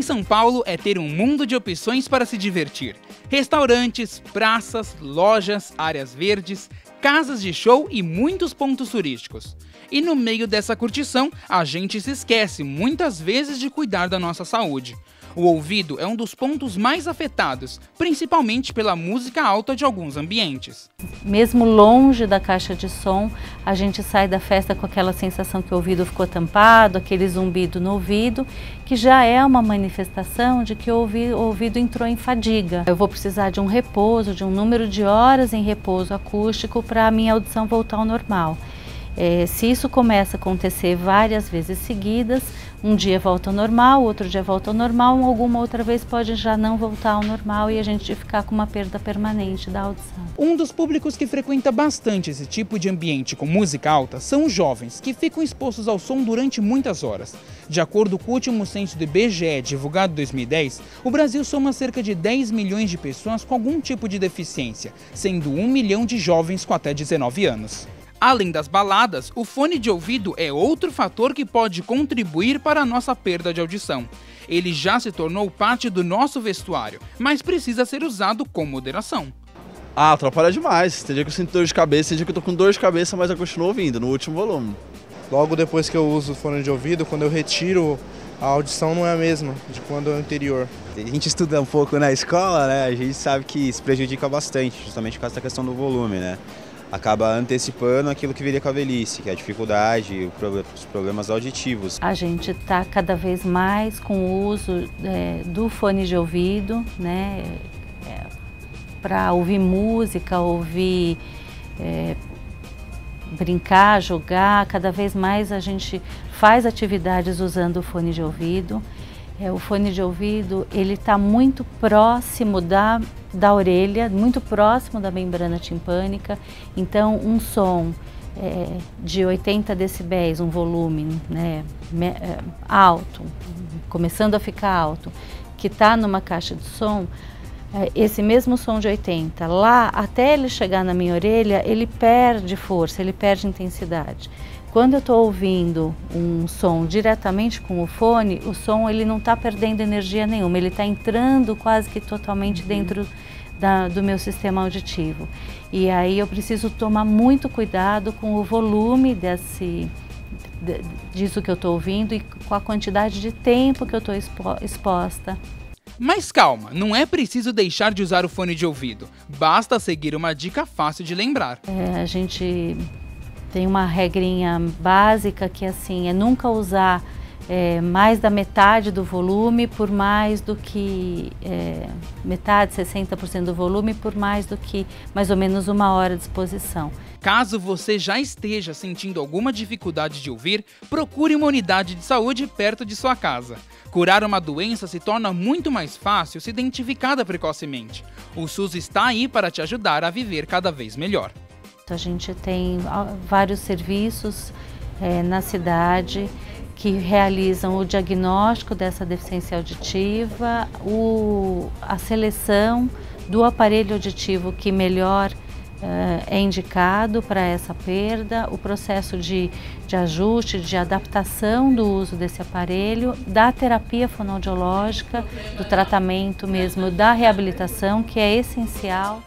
em São Paulo é ter um mundo de opções para se divertir. Restaurantes, praças, lojas, áreas verdes, casas de show e muitos pontos turísticos. E no meio dessa curtição, a gente se esquece muitas vezes de cuidar da nossa saúde. O ouvido é um dos pontos mais afetados, principalmente pela música alta de alguns ambientes. Mesmo longe da caixa de som, a gente sai da festa com aquela sensação que o ouvido ficou tampado, aquele zumbido no ouvido, que já é uma manifestação de que o ouvido entrou em fadiga. Eu vou precisar de um repouso, de um número de horas em repouso acústico para a minha audição voltar ao normal. Se isso começa a acontecer várias vezes seguidas, um dia volta ao normal, outro dia volta ao normal, alguma outra vez pode já não voltar ao normal e a gente ficar com uma perda permanente da audição. Um dos públicos que frequenta bastante esse tipo de ambiente com música alta são os jovens, que ficam expostos ao som durante muitas horas. De acordo com o último censo do IBGE, divulgado em 2010, o Brasil soma cerca de 10 milhões de pessoas com algum tipo de deficiência, sendo 1 milhão de jovens com até 19 anos. Além das baladas, o fone de ouvido é outro fator que pode contribuir para a nossa perda de audição. Ele já se tornou parte do nosso vestuário, mas precisa ser usado com moderação. Atrapalha demais. Tem dia que eu sinto dor de cabeça, tem dia que eu tô com dor de cabeça, mas eu continuo ouvindo, no último volume. Logo depois que eu uso o fone de ouvido, quando eu retiro, a audição não é a mesma de quando é o anterior. A gente estuda um pouco na escola, né? A gente sabe que isso prejudica bastante, justamente por causa da questão do volume, né? Acaba antecipando aquilo que viria com a velhice, que é a dificuldade, os problemas auditivos. A gente está cada vez mais com o uso do fone de ouvido, né, para ouvir música, ouvir, brincar, jogar. Cada vez mais a gente faz atividades usando o fone de ouvido. O fone de ouvido ele está muito próximo da orelha, muito próximo da membrana timpânica, então um som de 80 decibéis, um volume, né, alto, começando a ficar alto, que está numa caixa de som, esse mesmo som de 80, lá até ele chegar na minha orelha, ele perde força, ele perde intensidade. Quando eu estou ouvindo um som diretamente com o fone, o som ele não está perdendo energia nenhuma, ele está entrando quase que totalmente dentro do meu sistema auditivo. E aí eu preciso tomar muito cuidado com o volume disso que eu estou ouvindo e com a quantidade de tempo que eu estou exposta. Mas calma, não é preciso deixar de usar o fone de ouvido, basta seguir uma dica fácil de lembrar. A gente tem uma regrinha básica que assim, é nunca usar mais da metade do volume por mais do que metade, 60% do volume por mais do que mais ou menos 1 hora de exposição. Caso você já esteja sentindo alguma dificuldade de ouvir, procure uma unidade de saúde perto de sua casa. Curar uma doença se torna muito mais fácil se identificada precocemente. O SUS está aí para te ajudar a viver cada vez melhor. A gente tem vários serviços na cidade que realizam o diagnóstico dessa deficiência auditiva, a seleção do aparelho auditivo que melhor é indicado para essa perda, o processo de ajuste, de adaptação do uso desse aparelho, da terapia fonoaudiológica, do tratamento mesmo, da reabilitação, que é essencial.